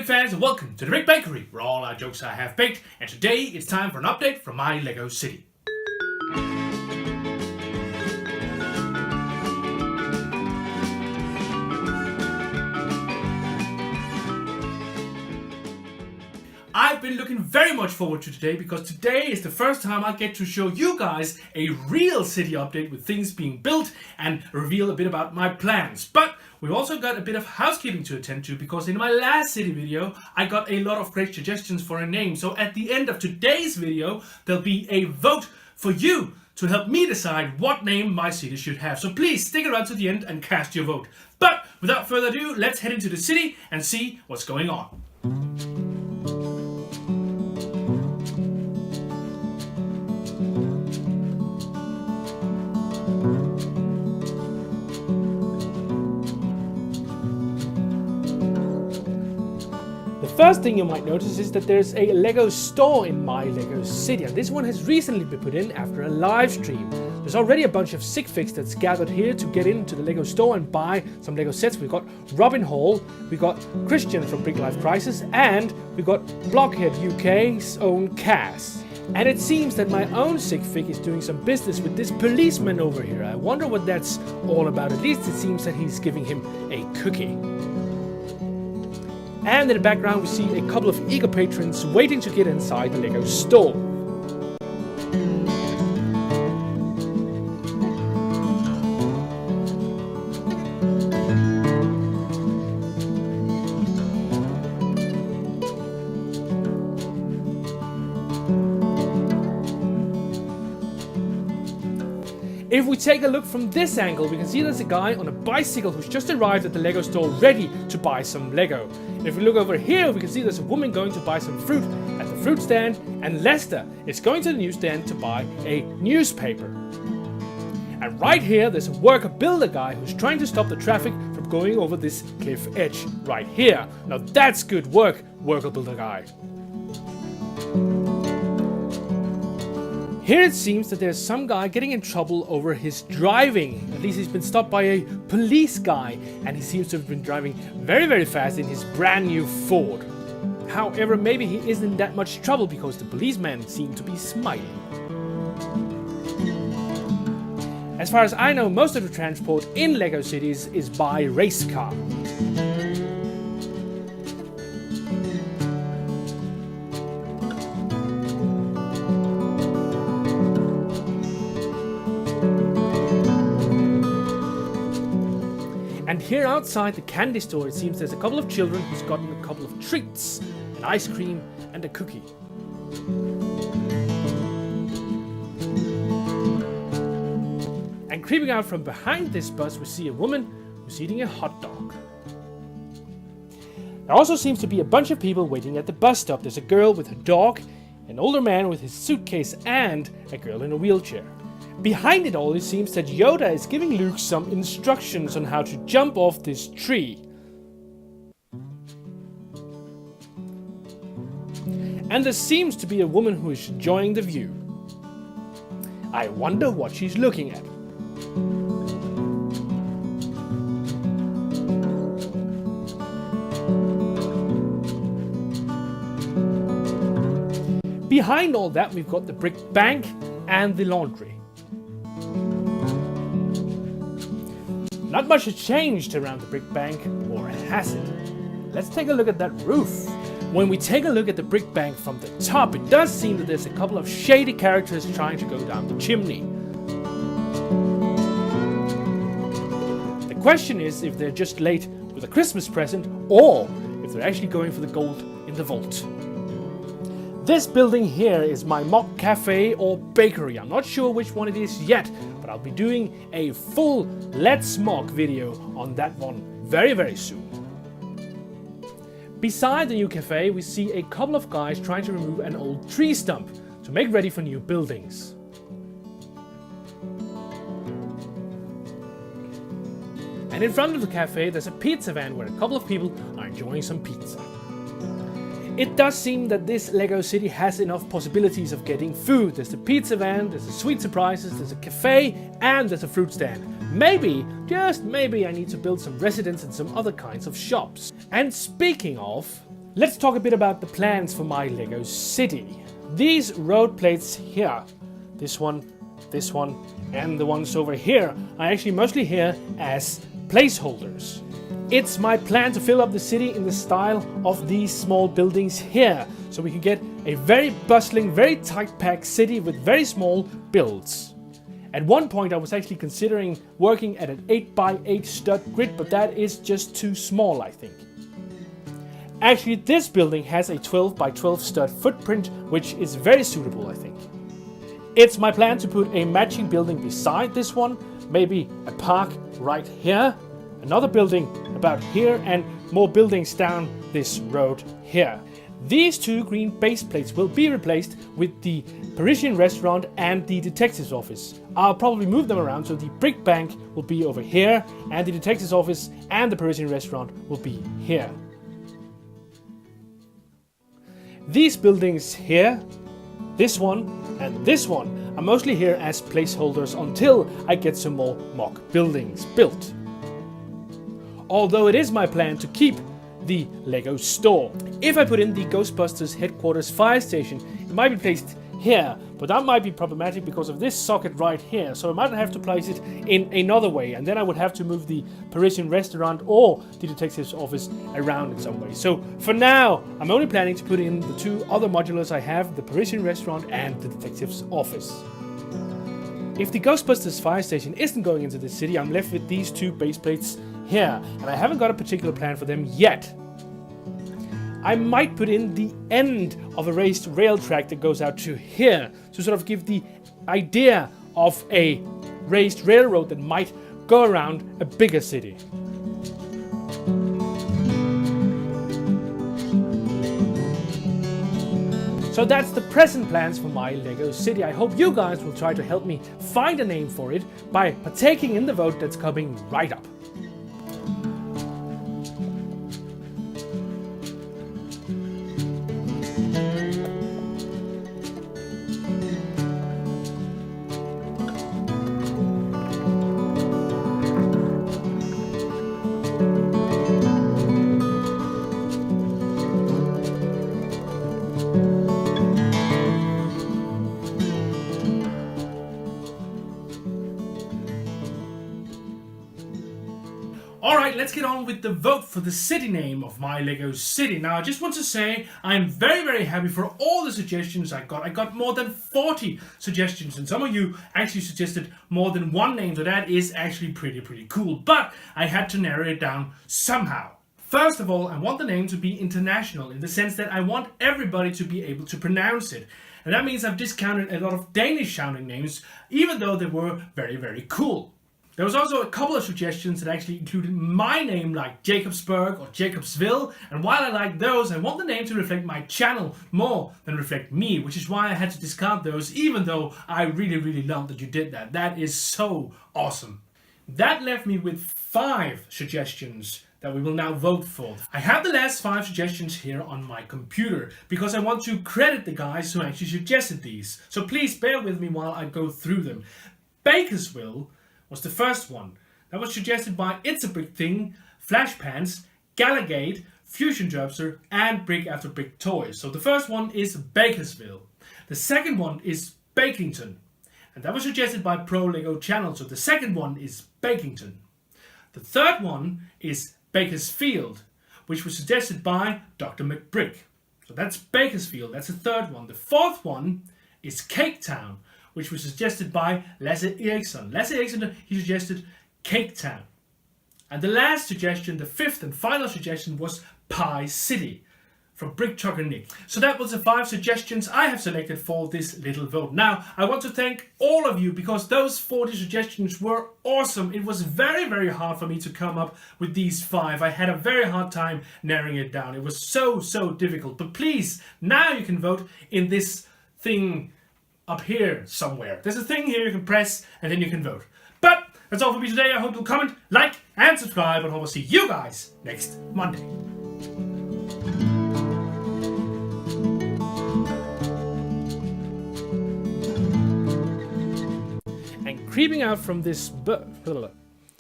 big fans and welcome to the Big Bakery, where all our jokes are half baked, and today it's time for an update from my Lego city. I've been looking very much forward to today because today is the first time I get to show you guys a real city update with things being built and reveal a bit about my plans. But we've also got a bit of housekeeping to attend to because in my last city video I got a lot of great suggestions for a name. So at the end of today's video there'll be a vote for you to help me decide what name my city should have. So please stick around to the end and cast your vote. But without further ado, let's head into the city and see what's going on. The first thing you might notice is that there's a Lego store in my Lego city, and this one has recently been put in after a live stream. There's already a bunch of sig figs that's gathered here to get into the Lego store and buy some Lego sets. We've got Robin Hall, we got Christian from Big Life Crisis, and we got Blockhead UK's own Cass. And it seems that my own sig fig is doing some business with this policeman over here. I wonder what that's all about. At least it seems that he's giving him a cookie. And in the background we see a couple of eager patrons waiting to get inside the Lego store. If we take a look from this angle, we can see there's a guy on a bicycle who's just arrived at the Lego store ready to buy some Lego. And if we look over here, we can see there's a woman going to buy some fruit at the fruit stand, and Lester is going to the newsstand to buy a newspaper. And right here, there's a worker builder guy who's trying to stop the traffic from going over this cliff edge right here. Now that's good work, worker builder guy. Here it seems that there's some guy getting in trouble over his driving. At least he's been stopped by a police guy, and he seems to have been driving very fast in his brand new Ford. However, maybe he isn't in that much trouble because the policeman seemed to be smiling. As far as I know, most of the transport in Lego cities is by race car. And here outside the candy store, it seems there's a couple of children who's gotten a couple of treats, an ice cream and a cookie. And creeping out from behind this bus, we see a woman who's eating a hot dog. There also seems to be a bunch of people waiting at the bus stop. There's a girl with a dog, an older man with his suitcase, and a girl in a wheelchair. Behind it all, it seems that Yoda is giving Luke some instructions on how to jump off this tree. And there seems to be a woman who is enjoying the view. I wonder what she's looking at. Behind all that, we've got the brick bank and the laundry. Not much has changed around the brick bank, or has it? Let's take a look at that roof. When we take a look at the brick bank from the top, it does seem that there's a couple of shady characters trying to go down the chimney. The question is if they're just late with a Christmas present, or if they're actually going for the gold in the vault. This building here is my mock cafe or bakery. I'm not sure which one it is yet, but I'll be doing a full Let's Mock video on that one very soon. Beside the new cafe, we see a couple of guys trying to remove an old tree stump to make ready for new buildings. And in front of the cafe, there's a pizza van where a couple of people are enjoying some pizza. It does seem that this Lego city has enough possibilities of getting food. There's the pizza van, there's the sweet surprises, there's a cafe, and there's a fruit stand. Maybe, just maybe, I need to build some residents and some other kinds of shops. And speaking of, Let's talk a bit about the plans for my Lego city. These road plates here, this one, and the ones over here are actually mostly here as placeholders. It's my plan to fill up the city in the style of these small buildings here, so we can get a very bustling, very tight-packed city with very small builds. At one point I was actually considering working at an 8x8 stud grid, but that is just too small, I think. Actually, this building has a 12x12 stud footprint, which is very suitable, I think. It's my plan to put a matching building beside this one, maybe a park right here, another building about here, and more buildings down this road here. These two green base plates will be replaced with the Parisian restaurant and the detective's office. I'll probably move them around, so the brick bank will be over here, and the detective's office and the Parisian restaurant will be here. These buildings here, this one and this one, are mostly here as placeholders until I get some more mock buildings built. Although it is my plan to keep the Lego store. If I put in the Ghostbusters headquarters fire station, it might be placed here, but that might be problematic because of this socket right here, so I might have to place it in another way, and then I would have to move the Parisian restaurant or the detective's office around in some way. So for now, I'm only planning to put in the two other modulars I have, the Parisian restaurant and the detective's office. If the Ghostbusters fire station isn't going into the city, I'm left with these two base plates here, and I haven't got a particular plan for them yet. I might put in the end of a raised rail track that goes out to here to sort of give the idea of a raised railroad that might go around a bigger city. So that's the present plans for my Lego city. I hope you guys will try to help me find a name for it by partaking in the vote that's coming right up. Alright, let's get on with the vote for the city name of my Lego city. Now, I just want to say I'm very happy for all the suggestions I got. I got more than 40 suggestions, and some of you actually suggested more than one name, so that is actually pretty cool. But I had to narrow it down somehow. First of all, I want the name to be international, in the sense that I want everybody to be able to pronounce it. And that means I've discounted a lot of Danish sounding names, even though they were very cool. There was also a couple of suggestions that actually included my name, like Jacobsburg or Jacobsville, and while I like those, I want the name to reflect my channel more than reflect me, which is why I had to discard those, even though I really love that you did that. That is so awesome. That left me with 5 suggestions that we will now vote for. I have the last 5 suggestions here on my computer because I want to credit the guys who actually suggested these. So please bear with me while I go through them. Bakersville was the first one. That was suggested by It's a Brick Thing, Flashpants, Gallagate, Fusion Dropster, and Brick After Brick Toys. So the first one is Bakersville. The second one is Bakington, and that was suggested by Pro Lego Channel. So the second one is Bakington. The third one is Bakersfield, which was suggested by Dr. McBrick. So that's Bakersfield, that's the third one. The fourth one is Cake Town, which was suggested by Lasse Eriksson. Lasse Eriksson, he suggested Cake Town. And the last suggestion, the 5th and final suggestion, was Pie City from Brick Trucker Nick. So that was the 5 suggestions I have selected for this little vote. Now, I want to thank all of you because those 40 suggestions were awesome. It was very hard for me to come up with these 5. I had a very hard time narrowing it down. It was so difficult. But please, now you can vote in this thing up here somewhere. There's a thing here you can press and then you can vote. But that's all for me today. I hope you'll comment, like, and subscribe, and I will see you guys next Monday. And creeping out from this